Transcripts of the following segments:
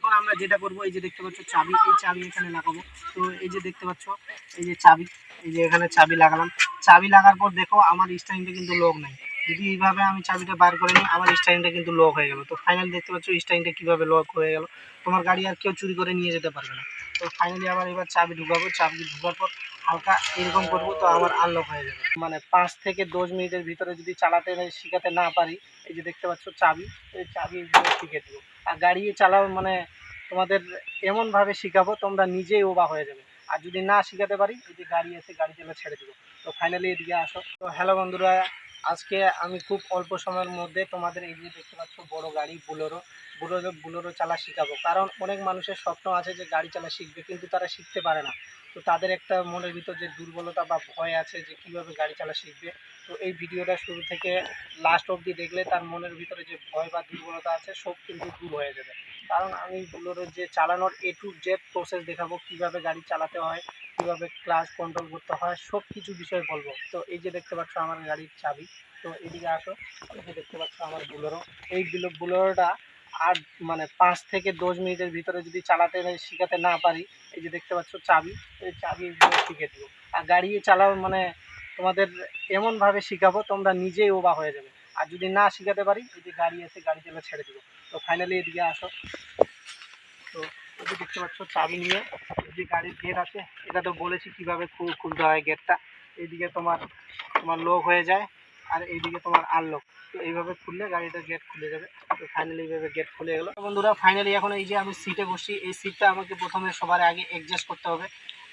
এখন আমরা যেটা করবো, এই যে দেখতে পাচ্ছ চাবি, এই চাবি এখানে লাগাবো। তো এই যে দেখতে পাচ্ছ এই যে চাবি, এই যে এখানে চাবি লাগালাম। চাবি লাগার পর দেখো আমার স্টারিংটা কিন্তু লক নাই। যদি এইভাবে আমি চাবিটা বার করে নিই, আমার স্টারিংটা কিন্তু লক হয়ে গেল। তো ফাইনালি দেখতে পাচ্ছ স্টারিংটা কীভাবে লক হয়ে গেল। তোমার গাড়ি আর কেউ চুরি করে নিয়ে যেতে পারবে না। তো ফাইনালি আবার এবার চাবি ঢুকাবো। চাবি ঢুকার পর হালকা এরকম করবো, তো আমার আনলক হয়ে যাবে। মানে 5 থেকে 10 মিনিটের ভিতরে যদি চালাতে শিখাতে না পারি, এই যে দেখতে পাচ্ছ চাবি, এই চাবি শিখে দেবো। আর গাড়ি চালাও মানে তোমাদের এমনভাবে শেখাবো তোমরা নিজেই অবাক হয়ে যাবে। আর যদি না শেখাতে পারি, এই যে গাড়ি এসে গাড়ি চালা ছেড়ে দেবো। তো ফাইনালি এদিকে আসো। তো হ্যালো বন্ধুরা, আজকে আমি খুব অল্প সময়ের মধ্যে তোমাদের এই যে দেখতে পাচ্ছ বড় গাড়ি বুলোরো চালা শেখাবো। কারণ অনেক মানুষের স্বপ্ন আছে যে গাড়ি চালা শিখবে, কিন্তু তারা শিখতে পারে না। তো তাদের একটা মনের ভিতর যে দুর্বলতা বা ভয় আছে যে কীভাবে গাড়ি চালা শিখবে। তো এই ভিডিওটা শুরু থেকে লাস্ট অবধি দেখলে তার মনের ভিতরে যে ভয় বা দুর্বলতা আছে সব কিন্তু দূর হয়ে যাবে। কারণ আমি বুলোরোর যে চালানোর A to Z প্রসেস দেখাবো, কীভাবে গাড়ি চালাতে হয়, কীভাবে ক্লাচ কন্ট্রোল করতে হয়, সব কিছু বিষয় বলবো। তো এই যে দেখতে পাচ্ছ আমার গাড়ির চাবি। তো এদিকে আসো, এই যে দেখতে পাচ্ছ আমার বুলোরো। এই বুলোরোটা আর মানে 5 থেকে 10 মিনিটের ভিতরে যদি চালাতে শিখাতে না পারি, এই যে দেখতে পাচ্ছ চাবি, এই চাবি শিখে দেবো। আর গাড়ি চালাও মানে তোমাদের এমনভাবে শেখাবো তোমরা নিজেই অবাক হয়ে যাবে। আর যদি না শেখাতে পারি, এই যে গাড়ি এসে গাড়ি চালা ছেড়ে দেবো। তো ফাইনালি এদিকে আসো। তো এই যে দেখতে পাচ্ছ চাবি নিয়ে যে গাড়ির গেট আছে, এটা তো বলেছি কীভাবে খুলতে হয় গেটটা। এইদিকে তোমার লক হয়ে যায়, আর এইদিকে তোমার আনলক। তো এইভাবে খুললে গাড়িটার গেট খুলে যাবে। তো ফাইনালি এইভাবে গেট খুলে গেলো। বন্ধুরা ফাইনালি এখন এই যে আমি সিটে বসছি, এই সিটটা আমাকে প্রথমে সবার আগে অ্যাডজাস্ট করতে হবে।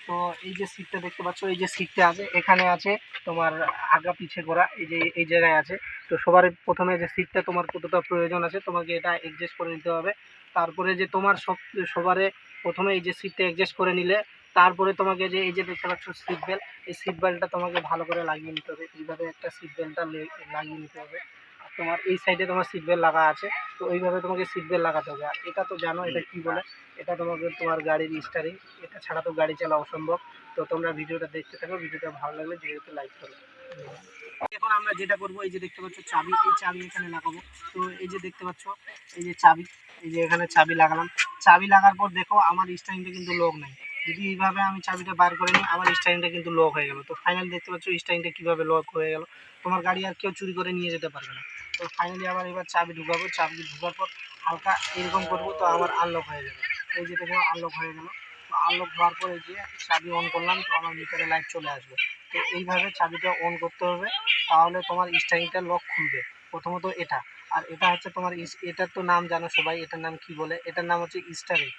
তো এই যে সিটটা দেখতে পাচ্ছ, এই যে সিটটা আছে এখানে আছে তোমার আগা পিছে করা, এই যে এই জায়গায় আছে। তো সবার প্রথমে যে সিটটা তোমার কতটা প্রয়োজন আছে তোমাকে এটা অ্যাডজাস্ট করে নিতে হবে। তারপরে যে তোমার সবারে প্রথমে এই যে সিটটা অ্যাডজাস্ট করে নিলে, তারপরে তোমাকে যে এই যে দেখতে পাচ্ছ সিট বেল্ট, এই সিট বেল্টটা তোমাকে ভালো করে লাগিয়ে নিতে হবে। এইভাবে একটা সিট বেল্টটা লাগিয়ে নিতে হবে। আর তোমার এই সাইডে তোমার সিট বেল্ট লাগা আছে, তো এইভাবে তোমাকে সিট বেল্ট লাগাতে হবে। আর এটা তো জানো এটা কি বলে, এটা তোমাকে তোমার গাড়ির স্টারিং, এটা ছাড়া তো গাড়ি চালা অসম্ভব। তো তোমরা ভিডিওটা দেখতে থাকো, ভিডিওটা ভালো লাগলে ভিডিওতে লাইক করো। এখন আমরা যেটা করবো, এই যে দেখতে পাচ্ছ চাবি, এই চাবি এখানে লাগাবো। তো এই যে দেখতে পাচ্ছ এই যে চাবি, এই যে এখানে চাবি লাগালাম। চাবি লাগার পর দেখো আমার স্টারিংটা কিন্তু লক নাই। যদি এইভাবে আমি চাবিটা বার করে নিই, আমার স্টারিংটা কিন্তু লক হয়ে গেল। তো ফাইনালি দেখতে পাচ্ছ স্টারিংটা কীভাবে লক হয়ে গেল। তোমার গাড়ি আর কেউ চুরি করে নিয়ে যেতে পারবে না। তো ফাইনালি আবার এবার চাবি ঢুকাবো। চাবি ঢুকার পর হালকা এরকম করবো, তো আমার আনলক হয়ে যাবে। এই যে দেখো আনলক হয়ে গেল। তো আনলক হওয়ার পর এই যে চাবি অন করলাম, তো আমার মিটারে লাইট চলে আসবে। তো এইভাবে চাবিটা অন করতে হবে, তাহলে তোমার স্টারিংটা লক খুলবে। প্রথমত এটা। আর এটা হচ্ছে তোমার এটার তো নাম জানো সবাই, এটার নাম কি বলে, এটার নাম হচ্ছে স্টারিং।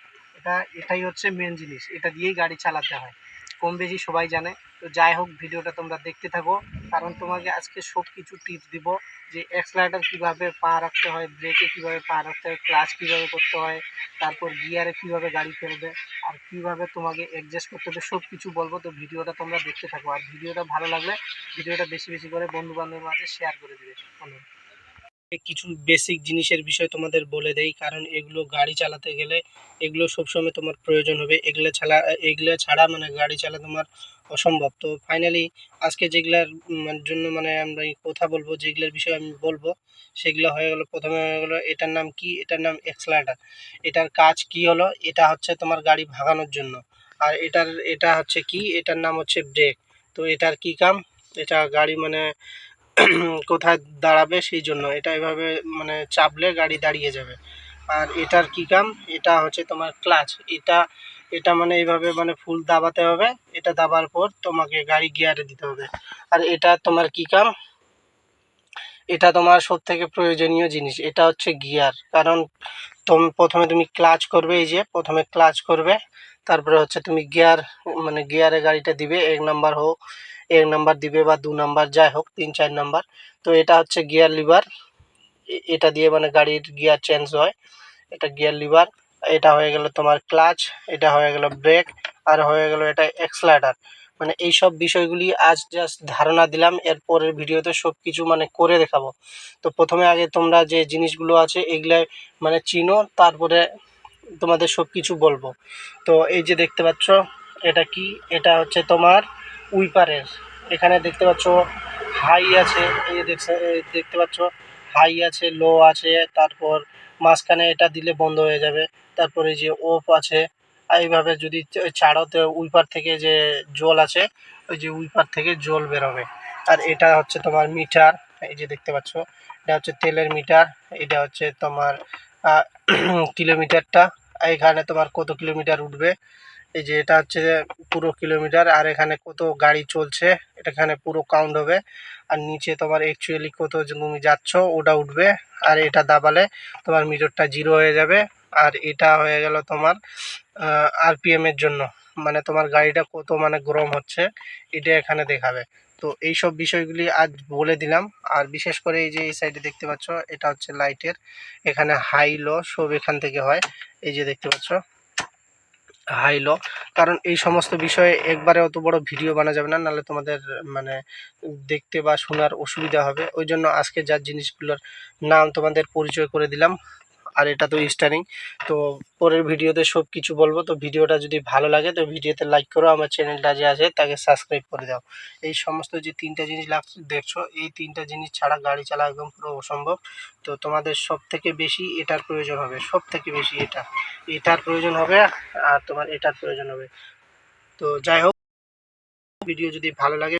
এটাই হচ্ছে মেন জিনিস, এটা দিয়েই গাড়ি চালাতে হয়, কম বেশি সবাই জানে। তো যাই হোক, ভিডিওটা তোমরা দেখতে থাকো, কারণ তোমাকে আজকে সব কিছু টিপস দিব যে অ্যাক্সেলারেটর কীভাবে পা রাখতে হয়, ব্রেকে কীভাবে পা রাখতে হয়, ক্লাচ কীভাবে করতে হয়, তারপর গিয়ারে কীভাবে গাড়ি ফেলবে, আর কীভাবে তোমাকে অ্যাডজাস্ট করতে হবে, সব কিছু বলবো। তো ভিডিওটা তোমরা দেখতে থাকো। আর ভিডিওটা ভালো লাগলে ভিডিওটা বেশি বেশি করে বন্ধু বান্ধবের মাঝে শেয়ার করে দিবে। কিছু বেসিক জিনিসের বিষয় তোমাদের বলে দেই, কারণ এগুলো গাড়ি চালাতে গেলে এগুলো সবসময় তোমার প্রয়োজন হবে। এগুলো ছাড়া মানে গাড়ি চালা তোমার অসম্ভব। তো ফাইনালি আজকে যেগুলার জন্য মানে আমরা কথা বলবো, যেগুলোর বিষয়ে আমি বলবো, সেগুলো হয়ে গেলো। প্রথমে হয়ে গেলো এটার নাম কি, এটার নাম অ্যাক্সেলারেটর। এটার কাজ কি হলো, এটা হচ্ছে তোমার গাড়ি ভাগানোর জন্য। আর এটা হচ্ছে কি, এটার নাম হচ্ছে ব্রেক। তো এটার কি কাম, এটা গাড়ি মানে কোথায় দাঁড়াবে সেই জন্য এটা এভাবে মানে চাপলে গাড়ি দাঁড়িয়ে যাবে। আর এটার কি কাম, এটা হচ্ছে তোমার ক্লাচ। এটা এটা মানে এইভাবে মানে ফুল দাবাতে হবে, এটা দাবার পর তোমাকে গাড়ি গিয়ারে দিতে হবে। আর এটা তোমার কি কাম, এটা তোমার সব থেকে প্রয়োজনীয় জিনিস, এটা হচ্ছে গিয়ার। কারণ প্রথমে তুমি ক্লাচ করবে, এই যে প্রথমে ক্লাচ করবে, তারপরে হচ্ছে তুমি গিয়ার মানে গিয়ারে গাড়িটা দিবে, 1 নাম্বার হোক, 1 নাম্বার দিবে বা 2 নাম্বার, যাই হোক 3-4 নাম্বার। তো এটা হচ্ছে গিয়ার লিভার, এটা দিয়ে মানে গাড়ির গিয়ার চেঞ্জ হয়, এটা গিয়ার লিভার। এটা হয়ে গেল তোমার ক্লাচ, এটা হয়ে গেল ব্রেক, আর হয়ে গেল এটা অ্যাক্সেলারেটর। মানে এই সব বিষয়গুলি আজ জাস্ট ধারণা দিলাম, এরপরের ভিডিওতে সব কিছু মানে করে দেখাবো। তো প্রথমে আগে তোমরা যে জিনিসগুলো আছে এগুলো মানে চিনো, তারপরে তোমাদের সব কিছু বলবো। তো এই যে দেখতে পাচ্ছ এটা কি, এটা হচ্ছে তোমার উইপারের। এখানে দেখতে পাচ্ছ হাই আছে, এই দেখতে পাচ্ছ হাই আছে, লো আছে, তারপর মাঝখানে এটা দিলে বন্ধ হয়ে যাবে। তারপরে যে ওপ আছে, আর এইভাবে যদি ছাড়ো তো উইপার থেকে যে জল আছে, ওই যে উইপার থেকে জল বেরোবে। আর এটা হচ্ছে তোমার মিটার, এই যে দেখতে পাচ্ছ, এটা হচ্ছে তেলের মিটার। এটা হচ্ছে তোমার কিলোমিটারটা, এখানে তোমার কত কিলোমিটার উঠবে, এই যে এটা হচ্ছে পুরো কিলোমিটার। আর এখানে কত গাড়ি চলছে এটা এখানে পুরো কাউন্ট হবে। আর নিচে তোমার অ্যাকচুয়ালি কত তুমি যাচ্ছ ওটা উঠবে। আর এটা দাবালে তোমার মিটারটা জিরো হয়ে যাবে। আর এটা হয়ে গেল তোমার আরপিএম এর জন্য, মানে তোমার গাড়িটা কত মানে গরম হচ্ছে এটা এখানে দেখাবে। তো এই সব বিষয়গুলি আজ বলে দিলাম। আর বিশেষ করে এই যে এই সাইডে দেখতে পাচ্ছ, এটা হচ্ছে লাইটের, এখানে হাই লো সব এখান থেকে হয়। এই যে দেখতে পাচ্ছ হাই লো, কারণ এই সমস্ত বিষয়ে একবারে অত বড় ভিডিও বানা যাবে না, নাহলে তোমাদের মানে দেখতে বা শোনার অসুবিধা হবে। ওই জন্য আজকে যার জিনিসগুলোর নাম তোমাদের পরিচয় করে দিলাম। আর এটা তো স্টারিং। তো পরের ভিডিওতে সব কিছু বলবো। তো ভিডিওটা যদি ভালো লাগে তো ভিডিওতে লাইক করো, আমার চ্যানেলটা যে আছে তাকে সাবস্ক্রাইব করে দাও। এই সমস্ত যে তিনটা জিনিস দেখছো, এই তিনটা জিনিস ছাড়া গাড়ি চালা একদম পুরো অসম্ভব। তো তোমাদের সব থেকে বেশি এটার প্রয়োজন হবে, সব থেকে বেশি এটার প্রয়োজন হবে। আর তোমার এটার প্রয়োজন হবে। তো যাই হোক, ভিডিও যদি ভালো লাগে